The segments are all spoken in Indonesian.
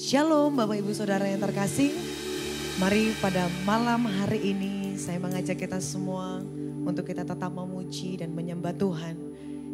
Shalom Bapak Ibu Saudara yang terkasih. Mari pada malam hari ini saya mengajak kita semua untuk kita tetap memuji dan menyembah Tuhan.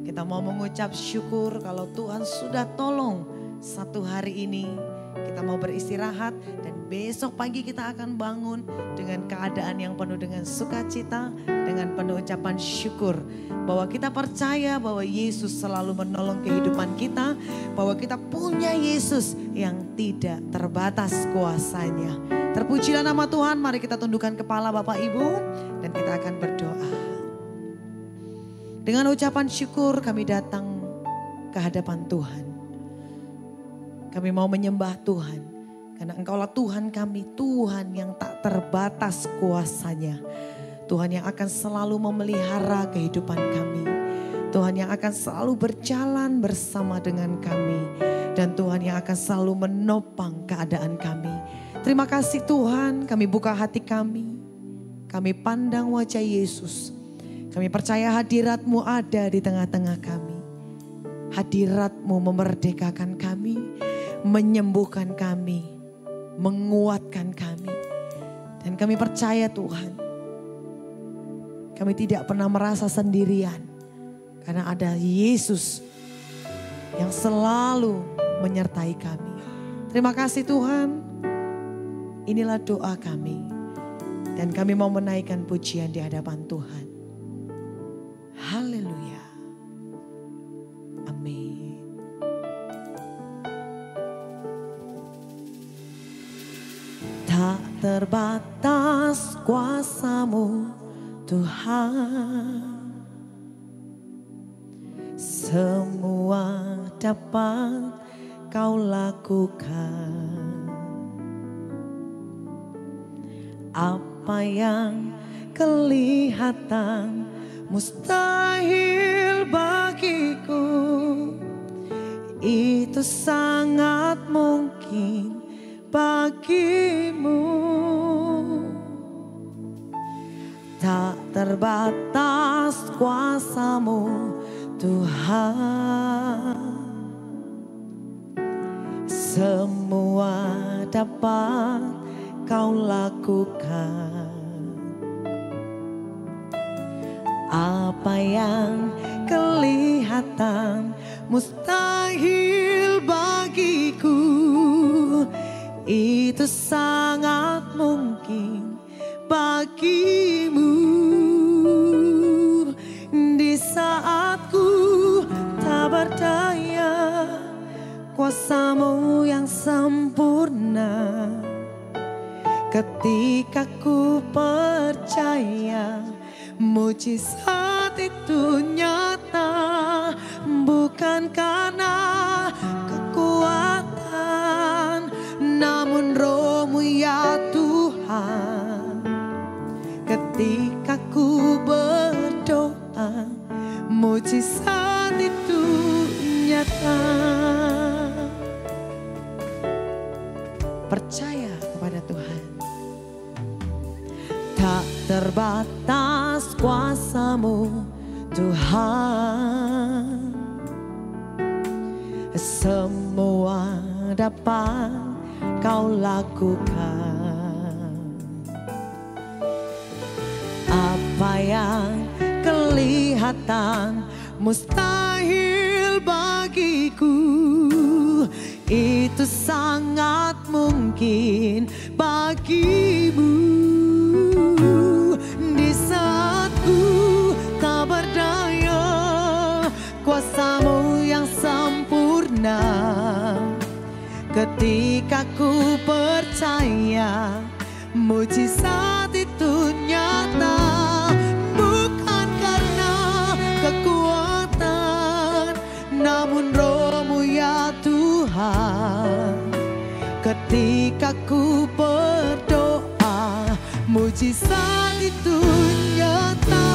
Kita mau mengucap syukur kalau Tuhan sudah tolong satu hari ini. Kita mau beristirahat dan besok pagi kita akan bangun dengan keadaan yang penuh dengan sukacita, dengan penuh ucapan syukur. Bahwa kita percaya bahwa Yesus selalu menolong kehidupan kita, bahwa kita punya Yesus yang tidak terbatas kuasanya. Terpujilah nama Tuhan, mari kita tundukkan kepala Bapak Ibu dan kita akan berdoa. Dengan ucapan syukur kami datang ke hadapan Tuhan. Kami mau menyembah Tuhan, karena Engkaulah Tuhan kami, Tuhan yang tak terbatas kuasanya. Tuhan yang akan selalu memelihara kehidupan kami. Tuhan yang akan selalu berjalan bersama dengan kami. Dan Tuhan yang akan selalu menopang keadaan kami. Terima kasih Tuhan, kami buka hati kami. Kami pandang wajah Yesus. Kami percaya hadirat-Mu ada di tengah-tengah kami. Hadirat-Mu memerdekakan kami, menyembuhkan kami, menguatkan kami. Dan kami percaya Tuhan, kami tidak pernah merasa sendirian. Karena ada Yesus yang selalu menyertai kami. Terima kasih Tuhan. Inilah doa kami. Dan kami mau menaikkan pujian di hadapan Tuhan. Haleluya. Amin. Tak terbatas kuasa-Mu Tuhan, semua dapat Kau lakukan. Apa yang kelihatan mustahil bagiku, itu sangat mungkin bagimu. Tak terbatas kuasa-Mu Tuhan, semua dapat Kau lakukan. Apa yang kelihatan mustahil bagiku, itu sangat mungkin bagimu. Di saat ku tak berdaya, kuasa-Mu yang sempurna. Ketika ku percaya, mujizat itu nyata. Bukan karena kekuatan, namun Roh-Mu ya Tuhan. Ketika ku berdoa, mujizat itu nyata. Percaya kepada Tuhan. Tak terbatas kuasa-Mu Tuhan, semua dapat Kau lakukan. Apa yang kelihatan mustahil bagiku, itu sangat mungkin bagimu. Di saat ku tak berdaya, kuasa-Mu yang sempurna. Ketika ku percaya, mujizat itu nyata. Bukan karena kekuatan, namun Roh-Mu ya Tuhan. Ketika ku berdoa, mujizat itu nyata.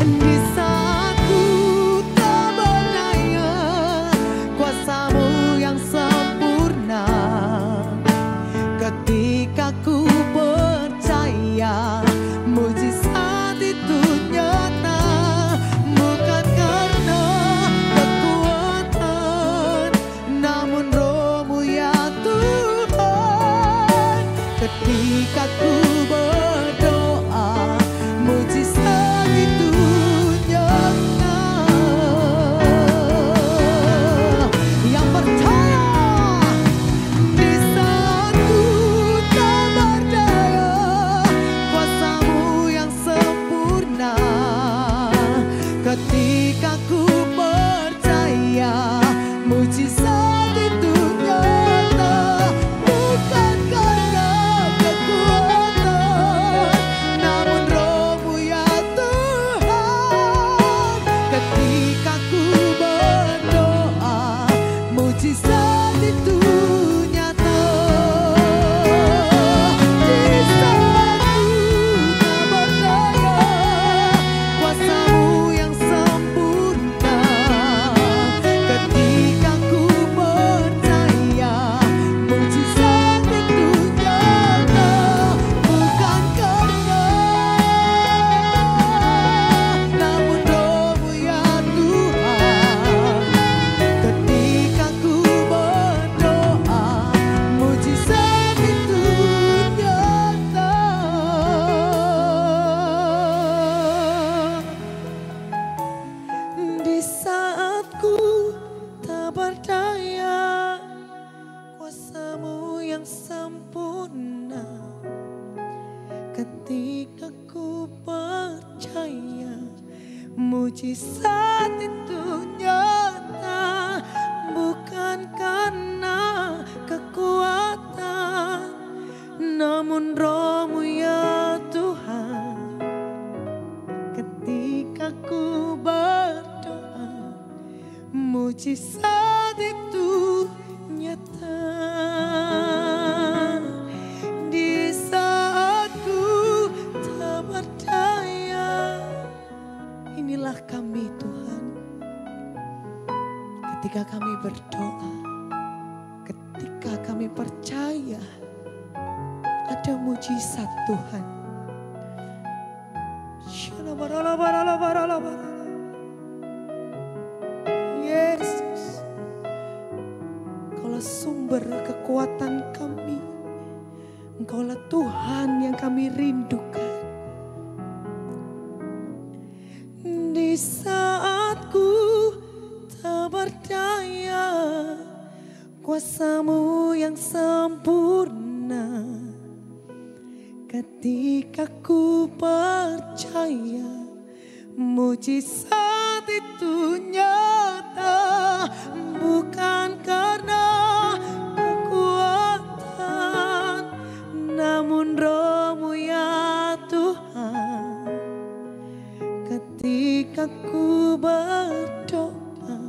Di saat ku tak berdaya, kuasa-Mu yang sempurna. Ketika ku percaya, mujizat itu nyata. Bukan karena kekuatan, namun Roh tak berdaya, kuasa-Mu yang sempurna. Ketika ku percaya, mujizat itu nyata, bukan karena kekuatan, namun Roh-Mu ya Tuhan. Ketika ku berdoa, mujizat itu nyata. Di saat ku tak berdaya, inilah kami Tuhan. Ketika kami berdoa, ketika kami percaya ada mujizat Tuhan. Yesus, Engkaulah sumber kekuatan kami. Engkaulah Tuhan yang kami rindukan. Di saat ku tak berdaya, kuasa-Mu yang sempurna. Ketika ku percaya, mujizat itu nyata, bukan karena kekuatan, namun Roh-Mu ya Tuhan. Ketika ku berdoa,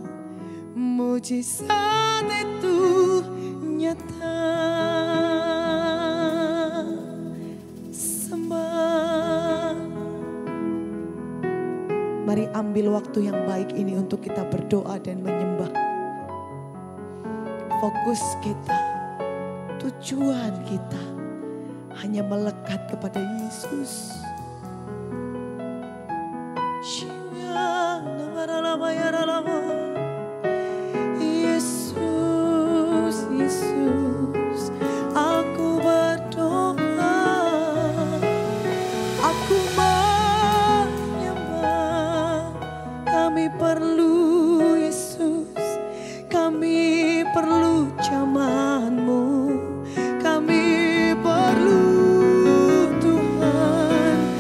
mujizat itu nyata. Mari ambil waktu yang baik ini untuk kita berdoa dan menyembah. Fokus kita, tujuan kita hanya melekat kepada Yesus. Yesus, Yesus, aku berdoa, aku kami perlu Yesus, kami perlu jamahan-Mu, kami perlu Tuhan,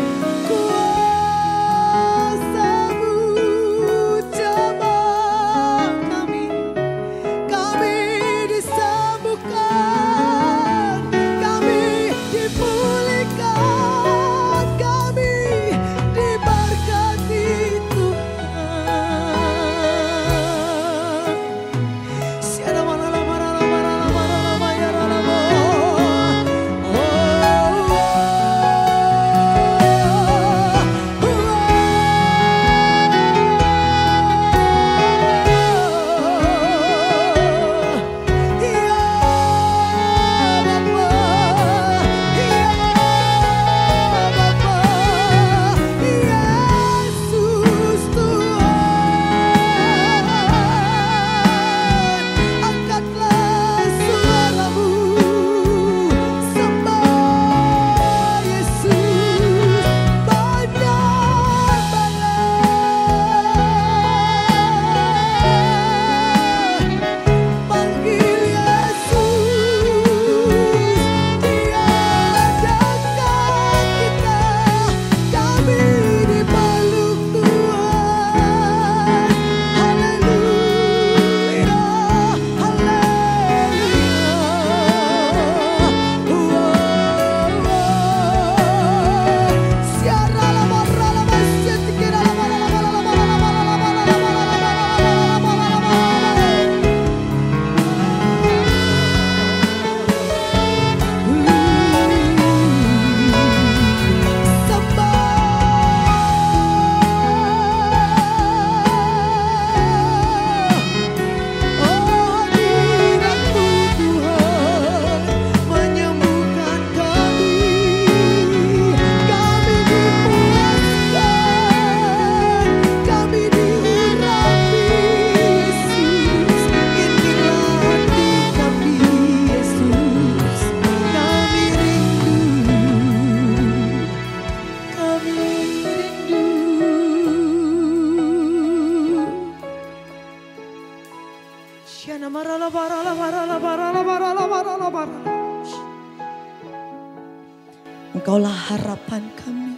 Engkaulah harapan kami,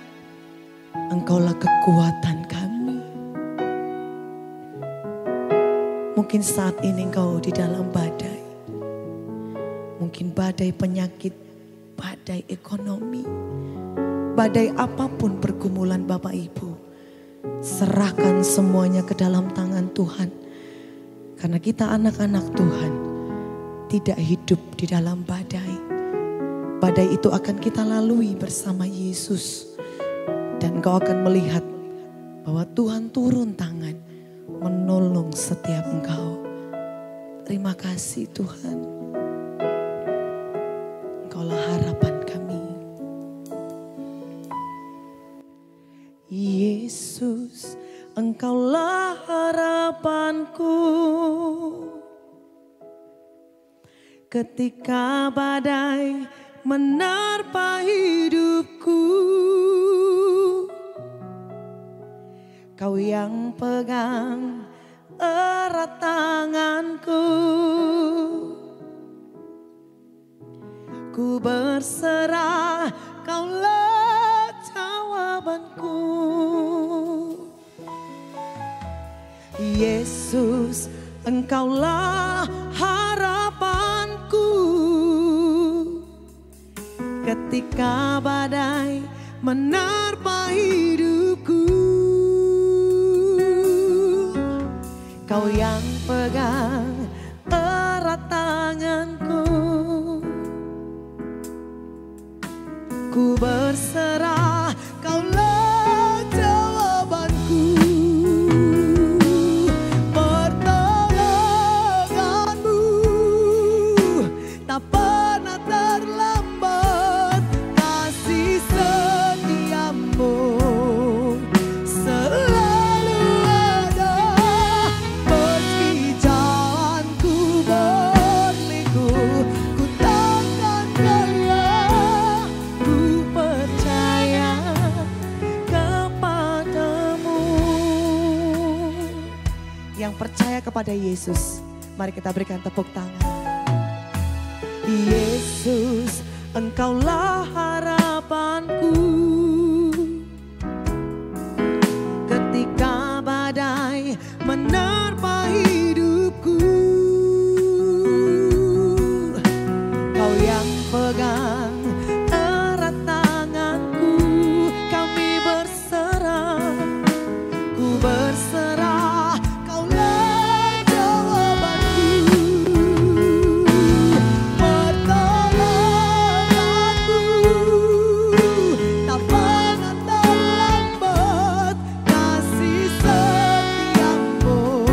Engkaulah kekuatan kami. Mungkin saat ini engkau di dalam badai. Mungkin badai penyakit, badai ekonomi, badai apapun pergumulan Bapak Ibu. Serahkan semuanya ke dalam tangan Tuhan. Karena kita anak-anak Tuhan tidak hidup di dalam badai. Badai itu akan kita lalui bersama Yesus. Dan kau akan melihat bahwa Tuhan turun tangan menolong setiap engkau. Terima kasih Tuhan. Engkaulah harapan kami. Yesus, Engkaulah harapanku. Ketika badai menerpa hidupku, Kau yang pegang erat tanganku. Ku berserah, Kaulah jawabanku. Yesus, Engkaulah harapanku. Ketika badai menerpa hidupku, Kau yang pegang erat tanganku. Ku berserah, Kaulah jawabanku. Pertolonganmu tak pernah terlambat, kasih setiamu selalu ada. Meski jalanku berliku, ku takkan lelah. Ku percaya kepadamu. Yang percaya kepada Yesus, mari kita berikan tepuk tangan. Yesus, Engkaulah harapanku. Ketika badai menerpa hidupku, Kau yang pegang erat tanganku. Kami berserah, ku berserah, Kaulah jawabanku. Pertolonganku tak pernah terlambat, kasih setiamu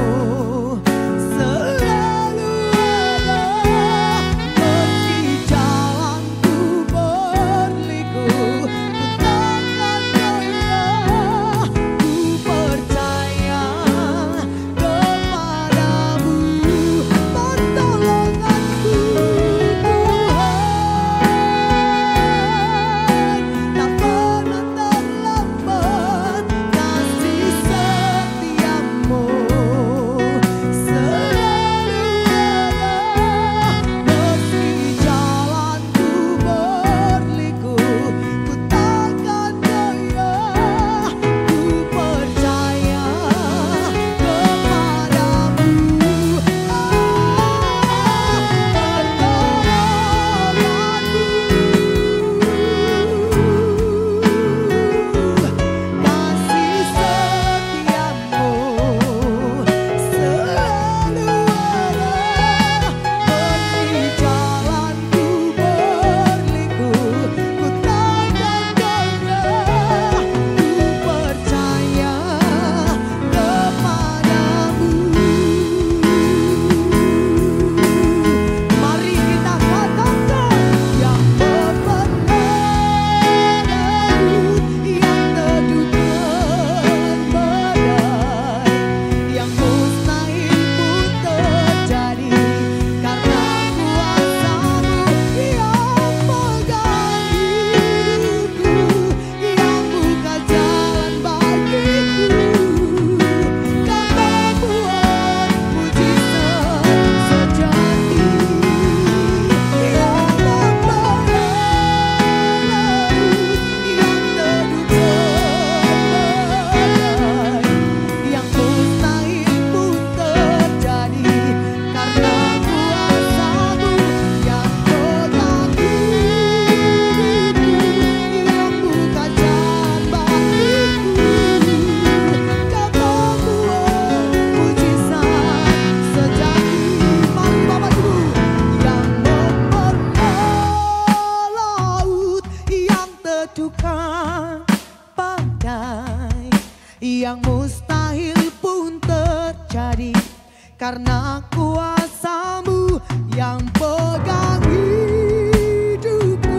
karena kuasa-Mu yang pegang hidupku.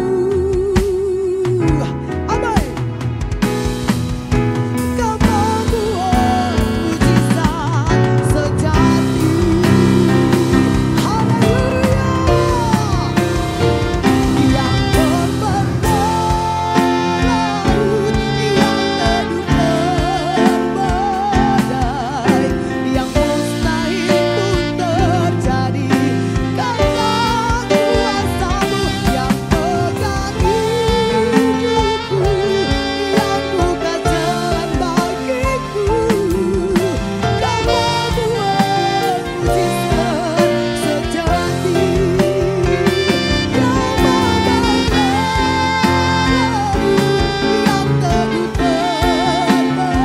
Amin. Kau membuat mujizat sejati. Haleluya. Yang membelah laut, yang teduh badai, yang mustahil pun terjadi karena kuasa-Mu yang pegang hidupku, yang buka jalan bagiku. Kau membuat mujizat sejati, yang membelah yang teduh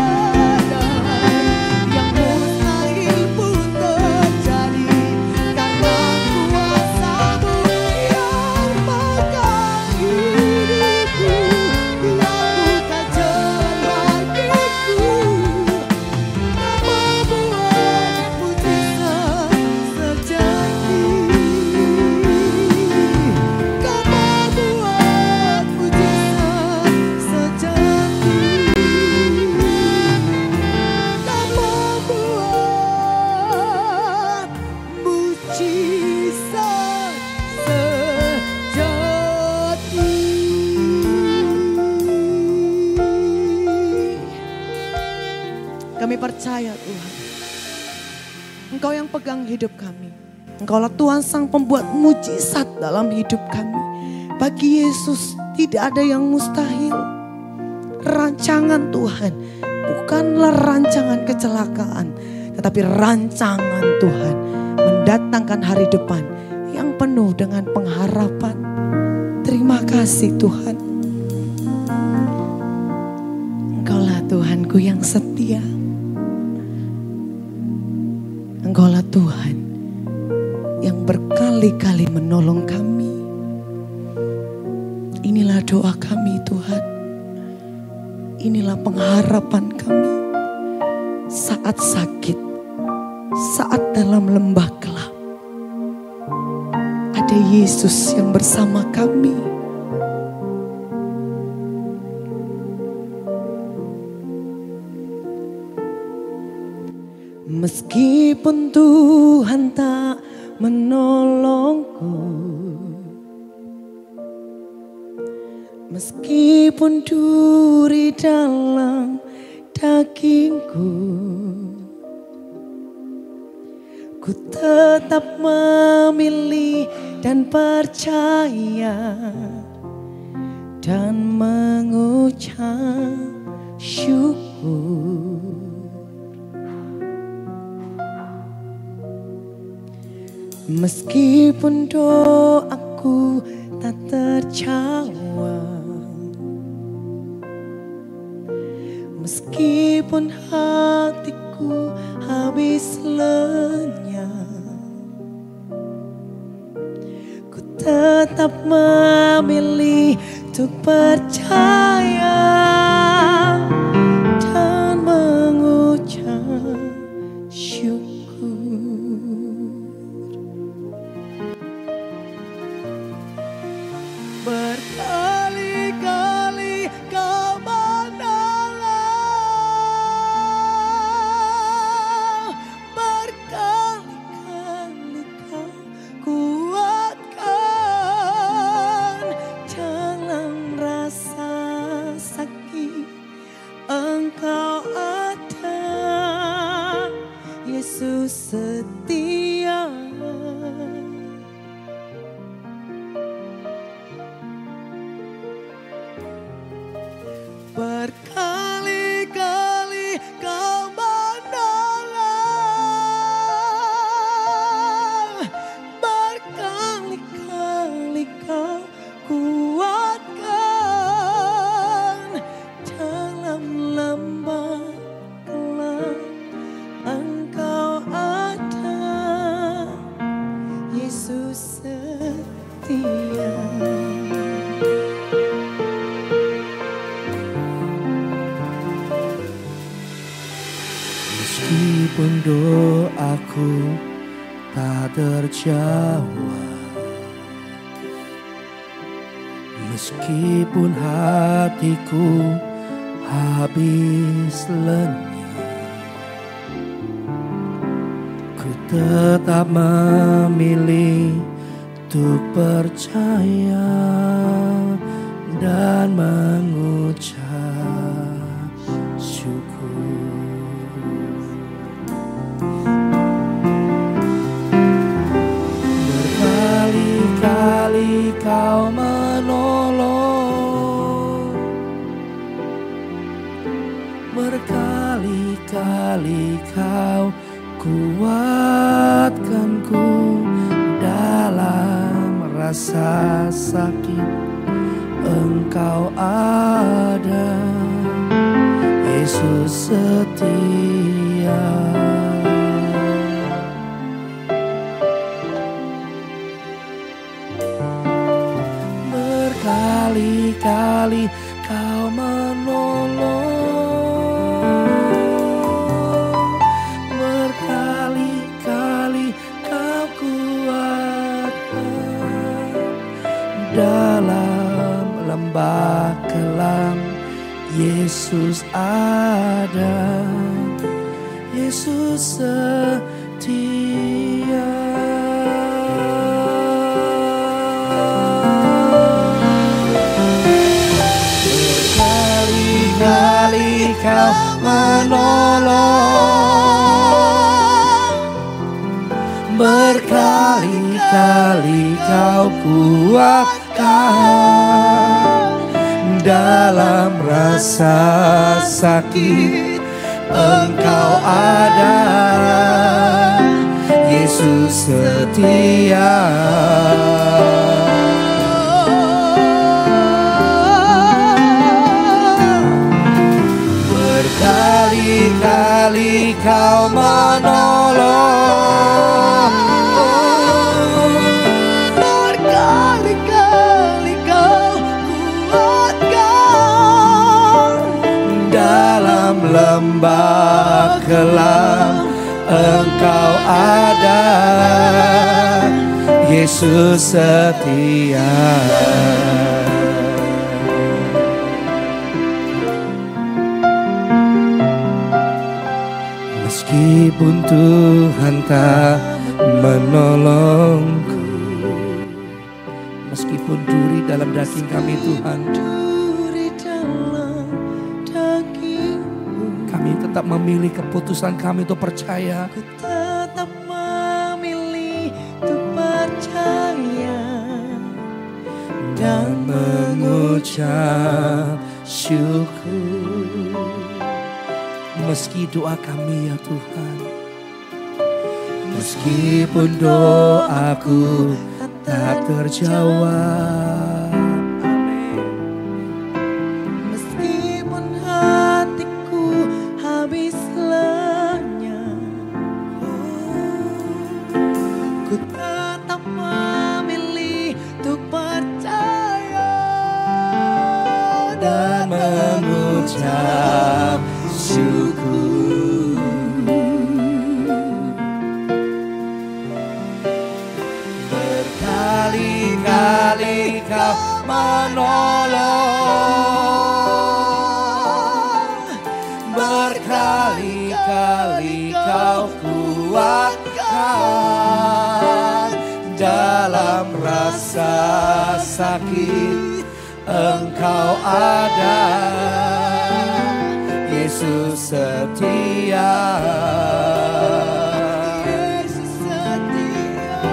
badai, yang mustahil pun terjadi karena kuasa-Mu yang pegang hidupku, yang buka jalan bagiku. Kau membuat mujizat sejati. Kau membuat mujizat sejati. Kau membuat mujizat sejati. Kami percaya Tuhan, Engkau yang pegang hidup kami. Engkaulah Tuhan sang pembuat mujizat dalam hidup kami. Bagi Yesus tidak ada yang mustahil. Rancangan Tuhan bukanlah rancangan kecelakaan, tetapi rancangan Tuhan mendatangkan hari depan yang penuh dengan pengharapan. Terima kasih Tuhan. Engkaulah Tuhanku yang setia. Engkaulah Tuhan yang berkali-kali menolong kami. Inilah doa kami Tuhan. Inilah pengharapan kami. Saat sakit, saat dalam lembah gelap, ada Yesus yang bersama kami. Meskipun Tuhan tak menolongku, meskipun duri dalam dagingku, ku tetap memilih dan percaya dan mengucap syukur. Meskipun doaku tak terjawab, meskipun hatiku habis lenyap, ku tetap memilih untuk percaya dan mengucap syukur. Berkali-kali Kau menolong, berkali-kali Kau kuatkan dalam rasa sakit. Engkau ada, Yesus setia. Berkali-kali Kau menolong, berkali-kali Kau kuatkan dalam lembah gelap. Engkau ada, Yesus setia. Meskipun doaku tak terjawab. Meskipun hatiku habis lenyap, ku tetap memilih untuk percaya dan mengucap syukur. Berkali-kali kau menolong, berkali-kali kau kuatkanku dalam rasa sakit. Engkau ada, Yesus setia. Berkali-kali kau menolong, berkali-kali kau kuatkan dalam lembah kelam. Yesus ada, Yesus setia. Berkali-kali kau menolong, berkali-kali kau kuatkan dalam rasa sakit. Engkau ada, Yesus setia. Berkali-kali kau menolong, berkali-kali kau kuatkan dalam lembah kelam. Engkau ada, Yesus setia. Meskipun Tuhan tak menolongku, meskipun duri dalam daging kami Tuhan, duri dalam dagingmu, kami tetap memilih keputusan kami untuk percaya. ku tetap memilih untuk percaya Dan mengucap syukur. Meski doa kami ya Tuhan, meskipun doaku tak terjawab, meskipun hatiku habis lenyap, ku tetap memilih untuk percaya dan mengucap syukur. Berkali-kali kau menolong, berkali-kali kau kuatkan dalam rasa sakit. Engkau ada, Yesus setia. Yesus setia.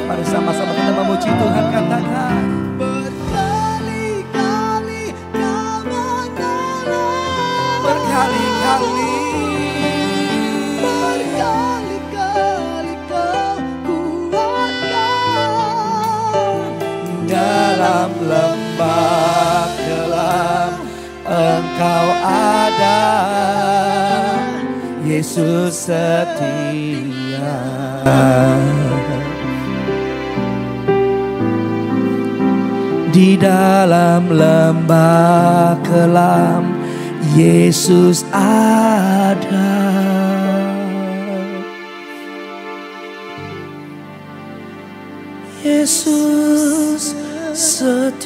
Mari sama-sama kita memuji Tuhan, katakan. Berkali-kali kau menolong, Berkali-kali, berkali-kali kau kuatkan dalam lembah kelam. Engkau ada, Yesus setia. Di dalam lembah kelam, Yesus ada. Yesus setia.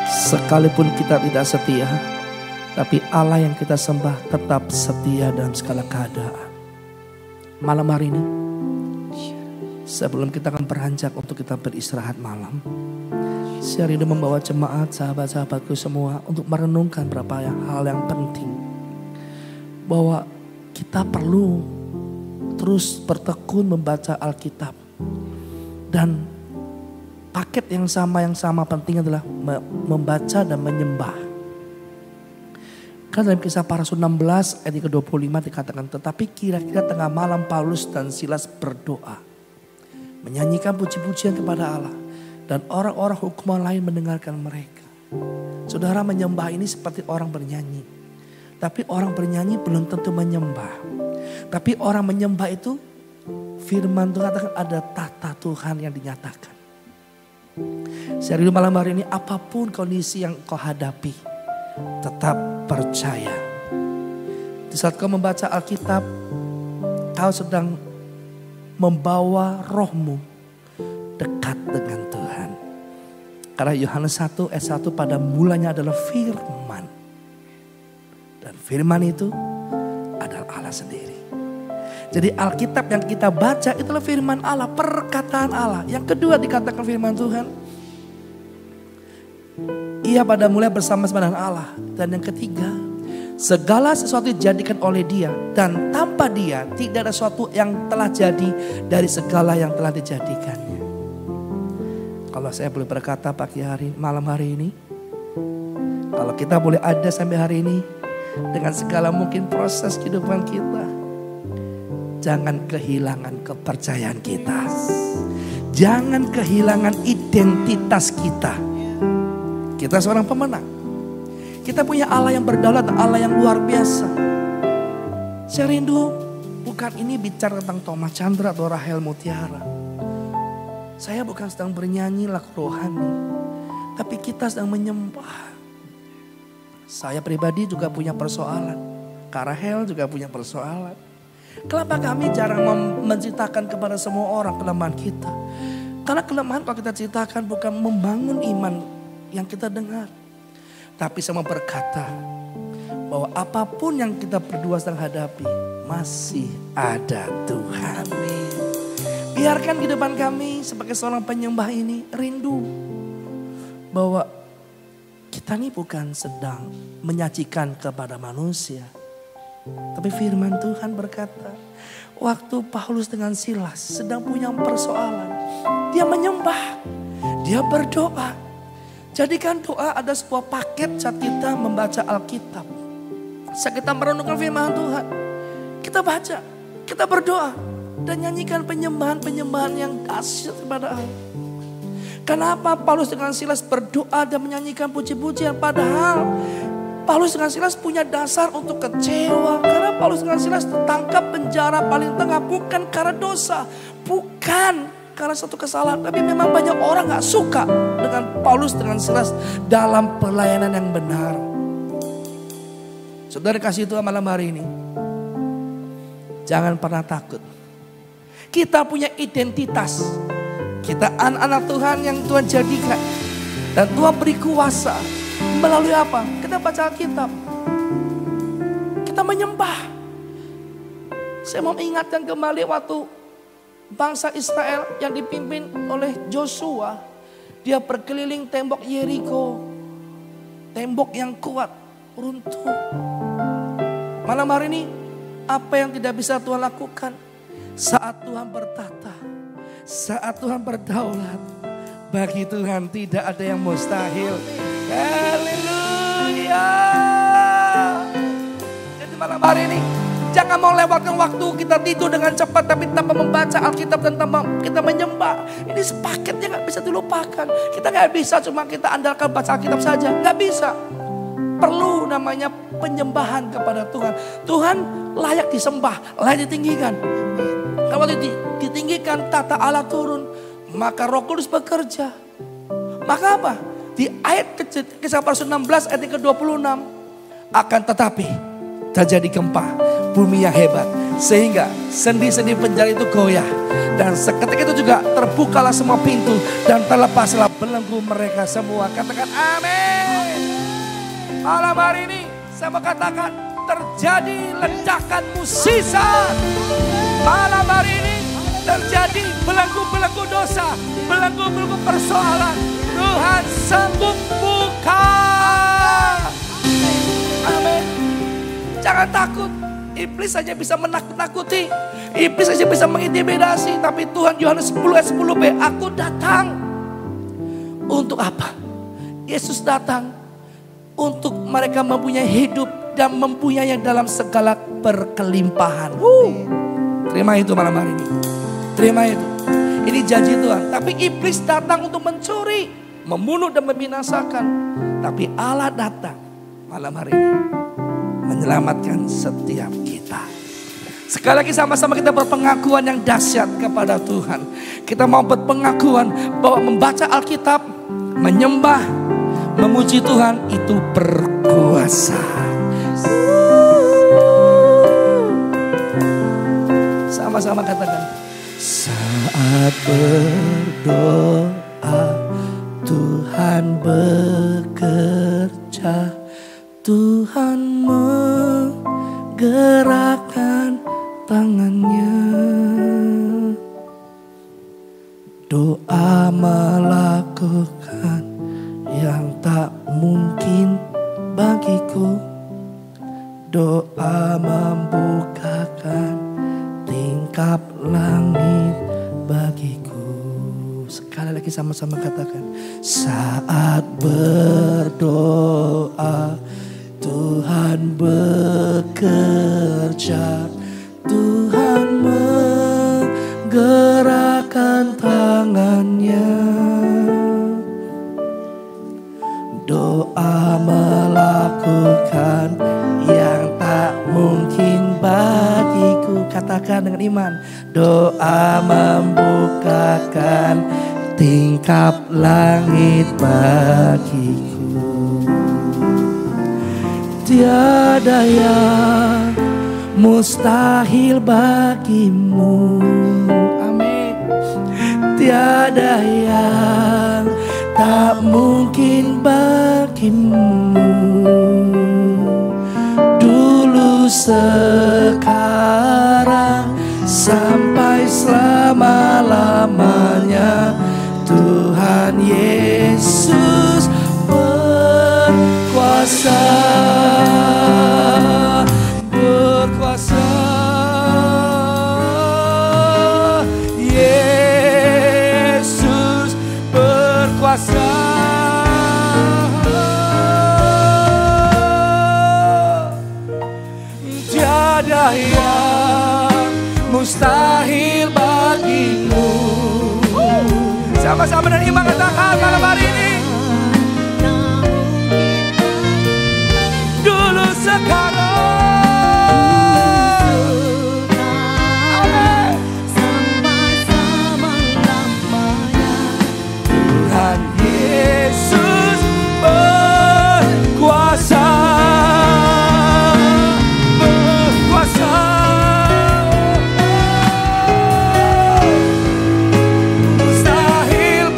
Sekalipun kita tidak setia, tapi Allah yang kita sembah tetap setia dalam segala keadaan. Malam hari ini, sebelum kita akan beranjak untuk kita beristirahat malam, saya rindu membawa jemaat, sahabat-sahabatku semua untuk merenungkan beberapa hal yang penting. Bahwa kita perlu terus bertekun membaca Alkitab. Dan paket yang sama penting adalah membaca dan menyembah. Karena dalam Kisah Para Rasul 16 ayat ke-25 dikatakan, tetapi kira-kira tengah malam Paulus dan Silas berdoa, menyanyikan puji-pujian kepada Allah, dan orang-orang hukuman lain mendengarkan mereka. Saudara, menyembah ini seperti orang bernyanyi. Tapi orang bernyanyi belum tentu menyembah. Tapi orang menyembah itu, firman Tuhan katakan ada tahta Tuhan yang dinyatakan. Saya rindu malam hari ini, apapun kondisi yang kau hadapi, tetap percaya. Di saat kau membaca Alkitab, kau sedang membawa rohmu dekat dengan Tuhan. Karena Yohanes 1 ayat 1, pada mulanya adalah firman. Dan firman itu adalah Allah sendiri. Jadi Alkitab yang kita baca itulah firman Allah, perkataan Allah. Yang kedua dikatakan firman Tuhan, ia pada mulai bersama-sama dengan Allah. Dan yang ketiga, segala sesuatu dijadikan oleh Dia, dan tanpa Dia tidak ada sesuatu yang telah jadi dari segala yang telah dijadikannya. Kalau saya boleh berkata malam hari ini, kalau kita boleh ada sampai hari ini dengan segala mungkin proses kehidupan kita, jangan kehilangan kepercayaan kita. Jangan kehilangan identitas kita. Kita seorang pemenang. Kita punya Allah yang berdaulat, Allah yang luar biasa. Saya rindu bukan ini bicara tentang Thomas Chandra atau Rahel Mutiara. Saya bukan sedang bernyanyi lagu rohani, tapi kita sedang menyembah. Saya pribadi juga punya persoalan. Kak Rahel juga punya persoalan. Kenapa kami jarang menceritakan kepada semua orang kelemahan kita? Karena kelemahan kalau kita ceritakan bukan membangun iman yang kita dengar. Tapi saya mau berkata bahwa apapun yang kita berdua sedang hadapi, masih ada Tuhan. Amin. Biarkan kehidupan kami sebagai seorang penyembah ini rindu bahwa kita ini bukan sedang menyajikan kepada manusia. Tapi firman Tuhan berkata, waktu Paulus dengan Silas sedang punya persoalan, dia menyembah, dia berdoa. Jadikan doa ada sebuah paket saat kita membaca Alkitab. Saat kita merenungkan firman Tuhan, kita baca, kita berdoa, dan nyanyikan penyembahan-penyembahan yang dahsyat kepada Allah. Kenapa Paulus dengan Silas berdoa dan menyanyikan puji-pujian, padahal Paulus dengan Silas punya dasar untuk kecewa. Karena Paulus dengan Silas tertangkap penjara paling tengah bukan karena dosa, bukan karena satu kesalahan, tapi memang banyak orang gak suka dengan Paulus dengan Silas dalam pelayanan yang benar. Saudara kasih Tuhan malam hari ini, jangan pernah takut. Kita punya identitas. Kita anak-anak Tuhan yang Tuhan jadikan. Dan Tuhan beri kuasa. Melalui apa? Kita baca Alkitab. Kita menyembah. Saya mau ingatkan kembali waktu bangsa Israel yang dipimpin oleh Joshua. Dia berkeliling tembok Yeriko. Tembok yang kuat, runtuh. Malam hari ini, apa yang tidak bisa Tuhan lakukan? Saat Tuhan bertata, saat Tuhan berdaulat, bagi Tuhan tidak ada yang mustahil. Haleluya. Jadi malam hari ini, jangan mau lewatkan waktu kita tidur dengan cepat, tapi tanpa membaca Alkitab dan tanpa kita menyembah. Ini sepaketnya gak bisa dilupakan. Kita gak bisa cuma kita andalkan baca Alkitab saja, gak bisa. Perlu namanya penyembahan kepada Tuhan. Tuhan layak disembah, layak ditinggikan. Kalau ditinggikan tata Allah turun, maka Roh Kudus bekerja. Maka apa? Di ayat Kisah Para Rasul 16 ayat ke-26. Akan tetapi terjadi gempa bumi yang hebat. Sehingga sendi-sendi penjara itu goyah. Dan seketika itu juga terbukalah semua pintu. Dan terlepaslah belenggu mereka semua. Katakan amin. Malam hari ini saya mau katakan terjadi ledakan musisat. Malam hari ini terjadi belenggu-belenggu dosa, belenggu-belenggu persoalan. Tuhan sanggup buka. Amin. Jangan takut. Iblis saja bisa menakut-nakuti. Iblis saja bisa mengintimidasi. Tapi Tuhan, Yohanes 10 ayat 10b, aku datang. Untuk apa? Yesus datang untuk mereka mempunyai hidup dan mempunyai dalam segala berkelimpahan. Terima itu malam hari ini. Terima itu. Ini janji Tuhan. Tapi iblis datang untuk mencuri, membunuh dan membinasakan. Tapi Allah datang malam hari ini menyelamatkan setiap kita. Sekali lagi sama-sama kita berpengakuan yang dahsyat kepada Tuhan. Kita mau berpengakuan bahwa membaca Alkitab, menyembah, memuji Tuhan itu berkuasa. Sama-sama katakan. Saat berdoa Tuhan bekerja, Tuhan menggerakkan tangannya. Doa melakukan yang tak mungkin bagiku. Doa membukakan tingkap langit bagiku. Sekali lagi sama-sama katakan. Saat berdoa Tuhan bekerja, Tuhan menggerakkan tangannya. Doa melakukan yang tak mungkin bagiku. Katakan dengan iman. Doa membukakan tingkap langit bagiku. Tiada yang mustahil bagimu. Amin. Tiada yang tak mungkin bagimu. Dulu, sekarang, sampai selama-lamanya Tuhan Yesus berkuasa. Berkuasa. Yesus berkuasa. Tiada yang mustahil bagimu. Sama-sama dan iman katakan malam hari ini. Dulu, sekarang, amin. Tuhan Yesus berkuasa. Mustahil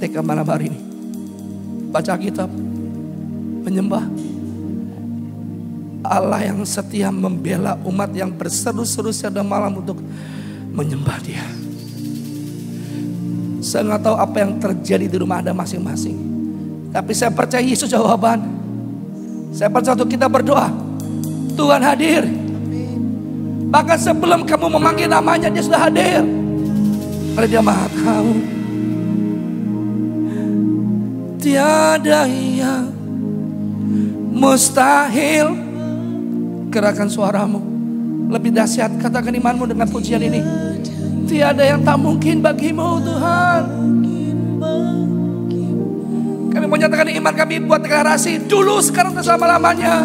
tekad malam hari ini. Baca kitab, menyembah Allah yang setia, membela umat yang berseru-seru siang dan malam untuk menyembah Dia. Saya nggak tahu apa yang terjadi di rumah Anda masing-masing, tapi saya percaya Yesus jawaban. Saya percaya untuk kita berdoa, Tuhan hadir. Bahkan sebelum kamu memanggil namanya, Dia sudah hadir. Karena Dia Maha Tahu. Tiada yang mustahil. Gerakan suaramu lebih dahsyat, katakan imanmu dengan pujian ini. Tiada yang tak mungkin bagimu Tuhan. Kami mau nyatakan iman kami buat deklarasi dulu, sekarang, dan selama-lamanya.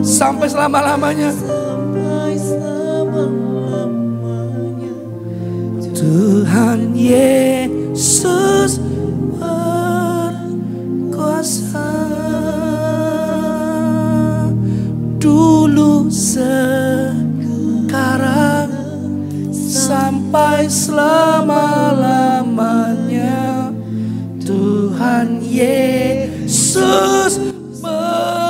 Sampai selama-lamanya. Tuhan Yesus berkuasa. Dulu, sekarang, sampai selama-lamanya. Tuhan Yesus berkuasa.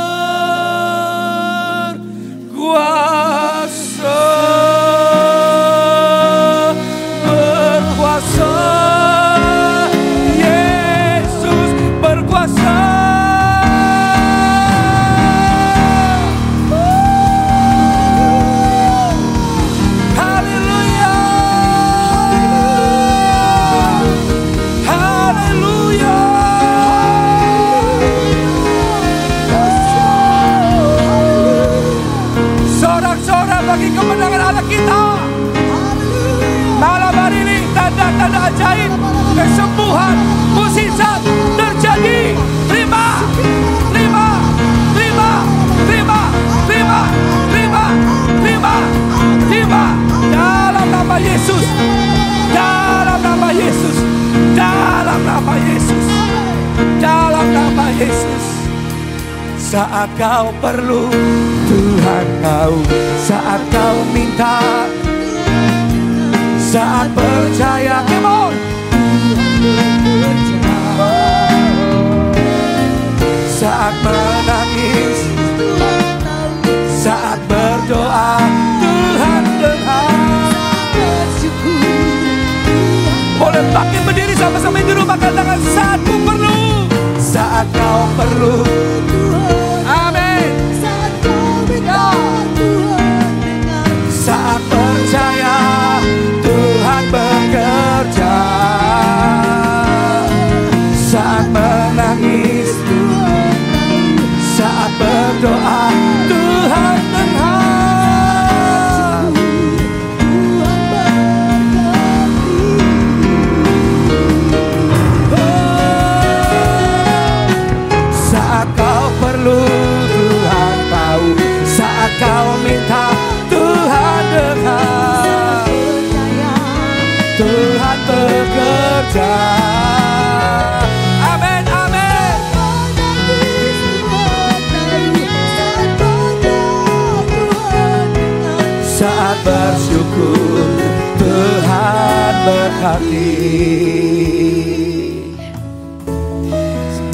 Berkuasa. Yesus berkuasa. Bagi kemenangan Allah kita. Malam hari ini tanda-tanda ajaib, kesembuhan, mukjizat terjadi. Terima, terima, terima, terima, terima, terima, terima, terima. Dalam nama Yesus, dalam nama Yesus, dalam nama Yesus, dalam nama Yesus. Saat kau perlu, Tuhan tahu. Saat kau minta, saat percaya, come on. Saat menangis, saat berdoa, Tuhan dengar. Boleh bangkit berdiri sama-sama di rumah, katakan saat ku perlu. Saat kau perlu, amin. Saat kau minta, Tuhan dengar. Saat percaya, Tuhan bekerja. Saat menangis, saat berdoa, Tuhan dengar. Saat kau perlu, Tuhan tahu. Saat kau minta, Tuhan dengar. Tuhan bekerja. Amin, amin. Saat bersyukur, Tuhan berkati.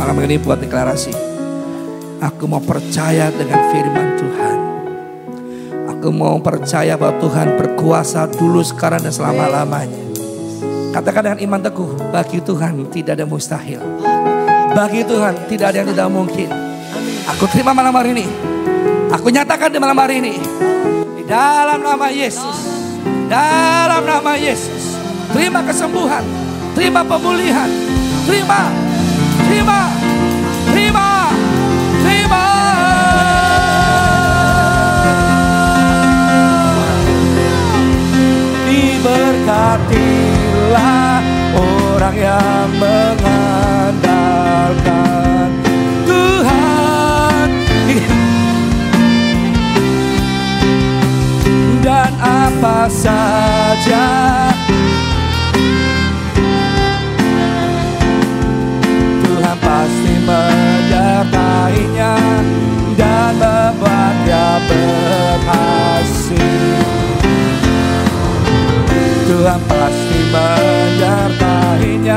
Malam ini buat deklarasi. Aku mau percaya dengan firman Tuhan. Aku mau percaya bahwa Tuhan berkuasa dulu, sekarang, dan selama-lamanya. Katakan dengan iman teguh, bagi Tuhan tidak ada mustahil. Bagi Tuhan tidak ada yang tidak mungkin. Aku terima malam hari ini. Aku nyatakan di malam hari ini. Di dalam nama Yesus. Dalam nama Yesus. Terima kesembuhan. Terima pemulihan. Terima. Terima. Terima. Terima. Diberkatilah orang yang mengandalkan Tuhan. Dan apa saja Tuhan pasti menyertainya dan membuatnya berhasil. Tuhan pasti menyertainya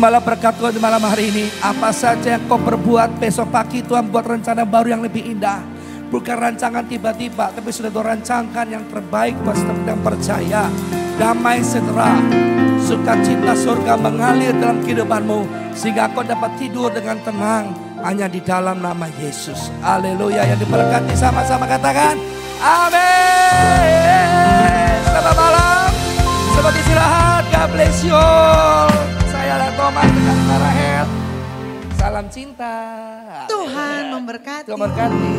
Terimalah berkat Tuhan di malam hari ini. Apa saja yang kau perbuat besok pagi, Tuhan buat rencana baru yang lebih indah. Bukan rancangan tiba-tiba, tapi sudah Tuhan rancangkan yang terbaik buat setiap yang percaya. Damai sejahtera, sukacita surga mengalir dalam kehidupanmu. Sehingga kau dapat tidur dengan tenang hanya di dalam nama Yesus. Haleluya. Yang diberkati sama-sama katakan amin. Selamat malam. Selamat istirahat. God bless you all. Saya adalah Thomas dengan Rahel. Salam cinta. Tuhan memberkati. Tuhan memberkati.